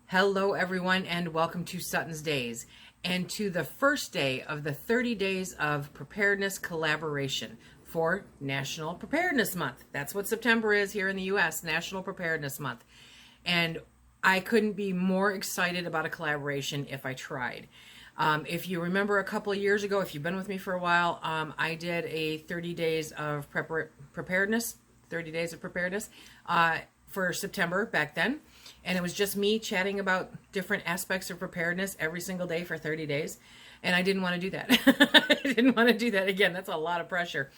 Hello everyone and welcome to SuttonsDaze and to the first day of the 30 days of preparedness collaboration for National Preparedness Month. That's what September is here in the US, National Preparedness Month. And I couldn't be more excited about a collaboration if I tried. If you remember a couple of years ago, if you've been with me for a while, I did a 30 days of preparedness, 30 days of preparedness for September back then. And it was just me chatting about different aspects of preparedness every single day for 30 days. And I didn't want to do that. I didn't want to do that again. That's a lot of pressure.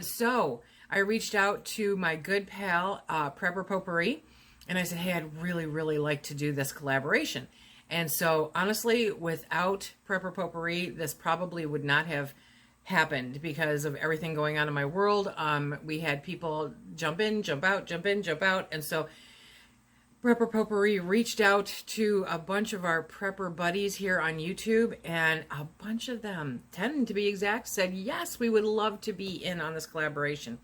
So I reached out to my good pal, Prepper Potpourri, and I said, hey, I'd really like to do this collaboration. And so honestly, without Prepper Potpourri, this probably would not have happened because of everything going on in my world. We had people jump in, jump out, jump in, jump out. And so Prepper Potpourri reached out to a bunch of our prepper buddies here on YouTube, and a bunch of them, 10 to be exact, said, yes, we would love to be in on this collaboration.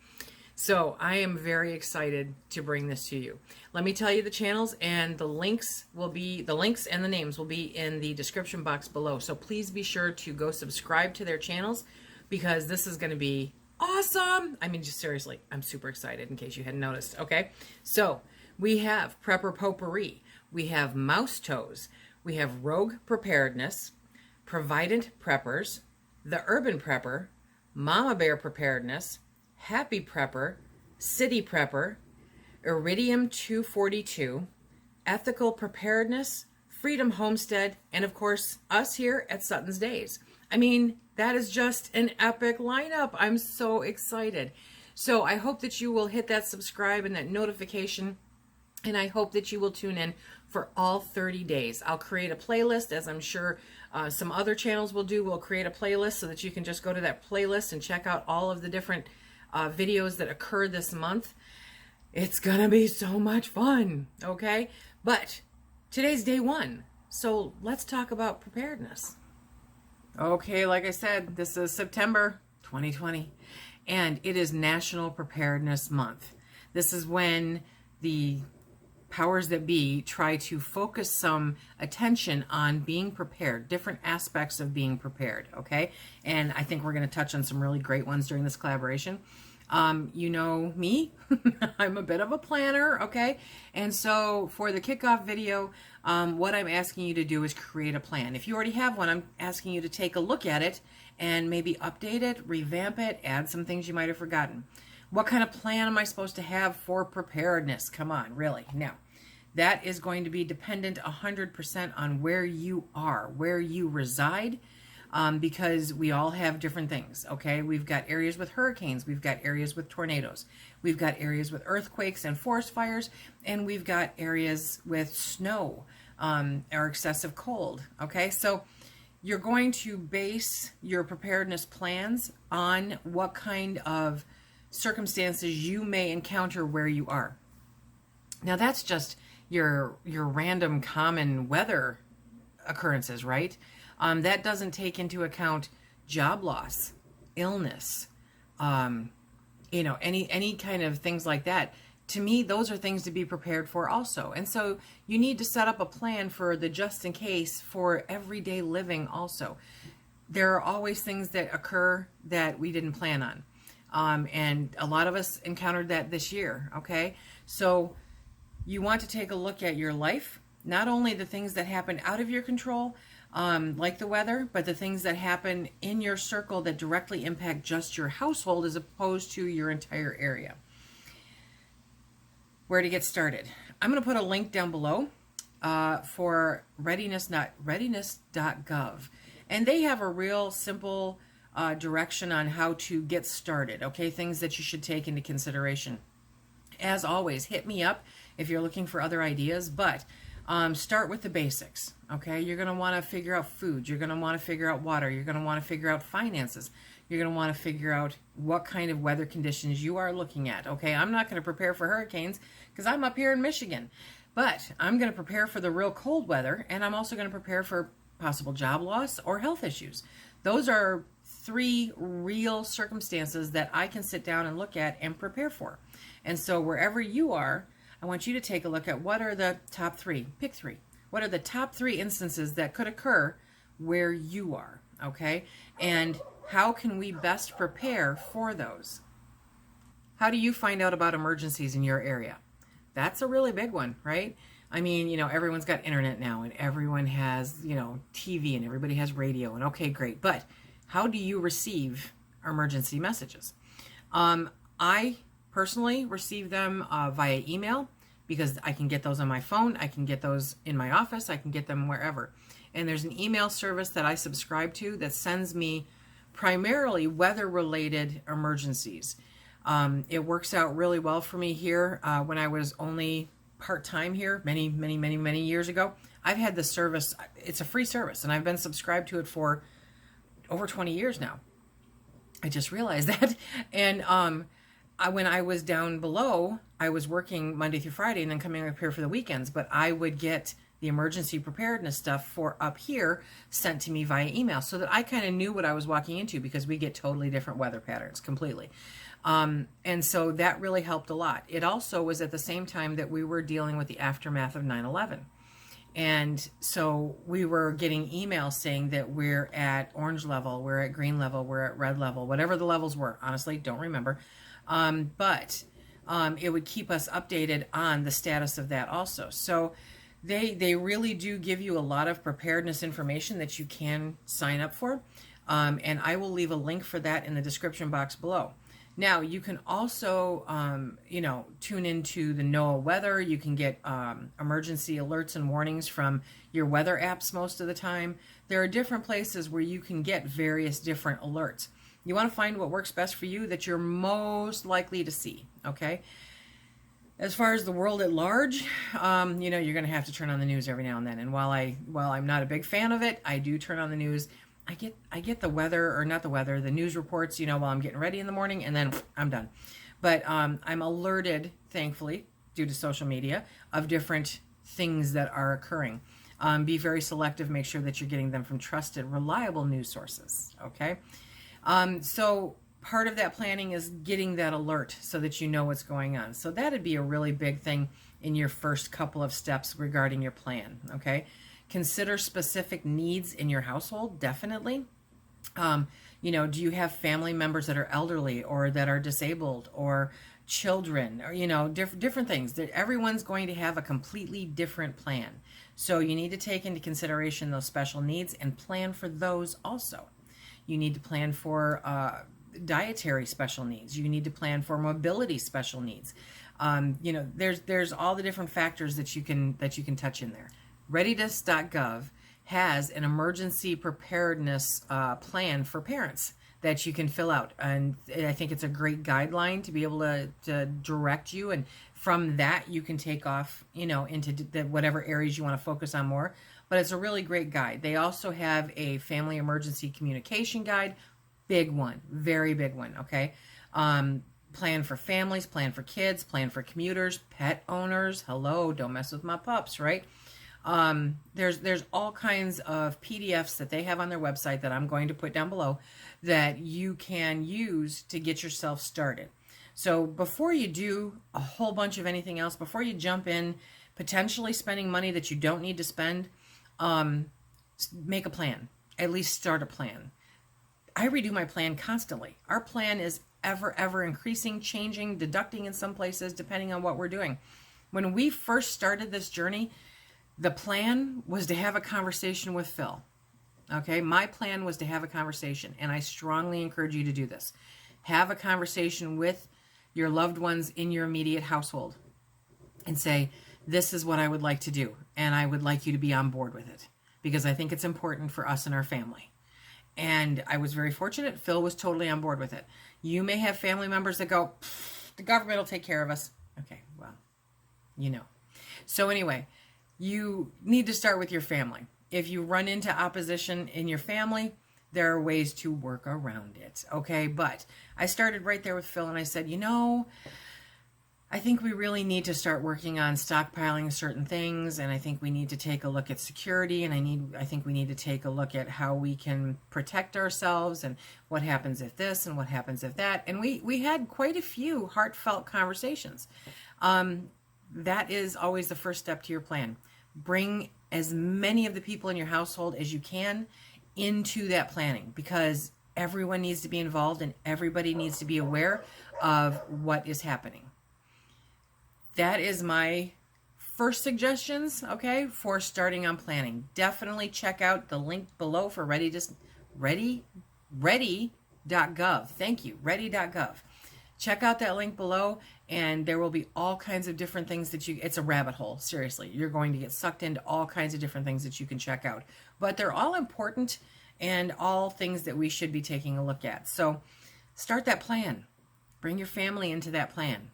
So I am very excited to bring this to you. Let me tell you the channels, and the links and the names will be in the description box below. So please be sure to go subscribe to their channels because this is going to be awesome. I mean, just seriously, I'm super excited in case you hadn't noticed. Okay, so we have Prepper Potpourri, we have Mouse Toes, we have Rogue Preparedness, Provident Preppers, The Urban Prepper, Mama Bear Preparedness, Happy Prepper, City Prepper, Iridium 242, Ethical Preparedness, Freedom Homestead, and of course, us here at SuttonsDaze. I mean, that is just an epic lineup. I'm so excited. So I hope that you will hit that subscribe and that notification, and I hope that you will tune in for all 30 days. I'll create a playlist, as I'm sure some other channels will do. We'll create a playlist so that you can just go to that playlist and check out all of the different videos that occur this month. It's gonna be so much fun, okay? But today's day one, so let's talk about preparedness. Okay, like I said, this is September 2020, and it is National Preparedness Month. This is when the powers that be try to focus some attention on being prepared, different aspects of being prepared, okay? And I think we're going to touch on some really great ones during this collaboration. You know me, I'm a bit of a planner, okay? And so for the kickoff video, what I'm asking you to do is create a plan. If you already have one, I'm asking you to take a look at it and maybe update it, revamp it, add some things you might have forgotten. What kind of plan am I supposed to have for preparedness? Come on, really. Now, that is going to be dependent 100% on where you are, where you reside, because we all have different things, okay? We've got areas with hurricanes, we've got areas with tornadoes, we've got areas with earthquakes and forest fires, and we've got areas with snow or excessive cold, okay? So you're going to base your preparedness plans on what kind of circumstances you may encounter where you are. Now that's just your random common weather occurrences, right? That doesn't take into account job loss, illness, you know, any kind of things like that. To me, those are things to be prepared for also. And so you need to set up a plan for the just in case for everyday living also. There are always things that occur that we didn't plan on. And a lot of us encountered that this year, okay? So you want to take a look at your life, not only the things that happen out of your control, like the weather, but the things that happen in your circle that directly impact just your household as opposed to your entire area. Where to get started? I'm going to put a link down below for readiness.gov. And they have a real simple direction on how to get started, okay? Things that you should take into consideration. As always, hit me up if you're looking for other ideas, but start with the basics, okay? You're going to want to figure out food. You're going to want to figure out water. You're going to want to figure out finances. You're going to want to figure out what kind of weather conditions you are looking at, okay? I'm not going to prepare for hurricanes because I'm up here in Michigan, but I'm going to prepare for the real cold weather, and I'm also going to prepare for possible job loss or health issues. Those are 3 real circumstances that I can sit down and look at and prepare for. And so wherever you are, I want you to take a look at what are the top 3. Pick 3. What are the top 3 instances that could occur where you are, okay? And how can we best prepare for those? How do you find out about emergencies in your area? That's a really big one, right? I mean, everyone's got internet now, and everyone has, TV, and everybody has radio, and okay, great. But how do you receive emergency messages? I personally receive them via email, because I can get those on my phone. I can get those in my office. I can get them wherever. And there's an email service that I subscribe to that sends me primarily weather-related emergencies. It works out really well for me here. When I was only part-time here many years ago, I've had this service. It's a free service, and I've been subscribed to it for over 20 years now. I just realized that. And when I was down below, I was working Monday through Friday and then coming up here for the weekends, but I would get the emergency preparedness stuff for up here sent to me via email, so that I kind of knew what I was walking into, because we get totally different weather patterns completely. And so that really helped a lot. It also was at the same time that we were dealing with the aftermath of 9/11. And so we were getting emails saying that we're at orange level, we're at green level, we're at red level, whatever the levels were. Honestly, don't remember. But it would keep us updated on the status of that also. So they really do give you a lot of preparedness information that you can sign up for. And I will leave a link for that in the description box below. Now, you can also, tune into the NOAA weather. You can get emergency alerts and warnings from your weather apps most of the time. There are different places where you can get various different alerts. You want to find what works best for you, that you're most likely to see, okay? As far as the world at large, you're going to have to turn on the news every now and then. And while I'm not a big fan of it, I do turn on the news. I get the weather, or not the weather, the news reports, while I'm getting ready in the morning, and then I'm done. But I'm alerted, thankfully, due to social media, of different things that are occurring. Be very selective. Make sure that you're getting them from trusted, reliable news sources, okay? So part of that planning is getting that alert so that you know what's going on. So that'd be a really big thing in your first couple of steps regarding your plan, okay? Consider specific needs in your household, definitely. Do you have family members that are elderly or that are disabled, or children, or, different things. Everyone's going to have a completely different plan. So you need to take into consideration those special needs and plan for those also. You need to plan for dietary special needs. You need to plan for mobility special needs. There's all the different factors that you can touch in there. Readiness.gov has an emergency preparedness plan for parents that you can fill out, and I think it's a great guideline to be able to direct you, and from that you can take off into whatever areas you want to focus on more. But it's a really great guide. They also have a family emergency communication guide, big one, very big one, okay? Plan for families, plan for kids, plan for commuters, pet owners. Hello, don't mess with my pups, right? There's all kinds of PDFs that they have on their website that I'm going to put down below that you can use to get yourself started. So before you do a whole bunch of anything else, before you jump in, potentially spending money that you don't need to spend, make a plan. At least start a plan. I redo my plan constantly. Our plan is ever increasing, changing, deducting in some places, depending on what we're doing. When we first started this journey, the plan was to have a conversation with Phil. Okay, my plan was to have a conversation, and I strongly encourage you to do this. Have a conversation with your loved ones in your immediate household and say, this is what I would like to do, and I would like you to be on board with it, because I think it's important for us and our family. And I was very fortunate. Phil was totally on board with it. You may have family members that go, the government will take care of us. Okay, well, So anyway, you need to start with your family. If you run into opposition in your family, there are ways to work around it, okay? But I started right there with Phil, and I said, I think we really need to start working on stockpiling certain things, and I think we need to take a look at security, and I think we need to take a look at how we can protect ourselves, and what happens if this, and what happens if that. And we had quite a few heartfelt conversations. That is always the first step to your plan. Bring as many of the people in your household as you can into that planning, because everyone needs to be involved and everybody needs to be aware of what is happening. That is my first suggestions, okay, for starting on planning. Definitely check out the link below for ready.gov. Thank you, ready.gov. Check out that link below, and there will be all kinds of different things that it's a rabbit hole, seriously. You're going to get sucked into all kinds of different things that you can check out. But they're all important and all things that we should be taking a look at. So start that plan. Bring your family into that plan.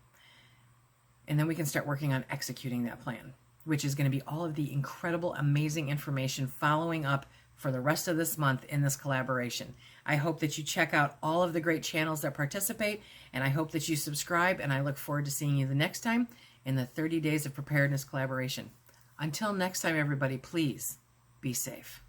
And then we can start working on executing that plan, which is going to be all of the incredible, amazing information following up for the rest of this month in this collaboration. I hope that you check out all of the great channels that participate, and I hope that you subscribe, and I look forward to seeing you the next time in the 30 Days of Preparedness collaboration. Until next time, everybody, please be safe.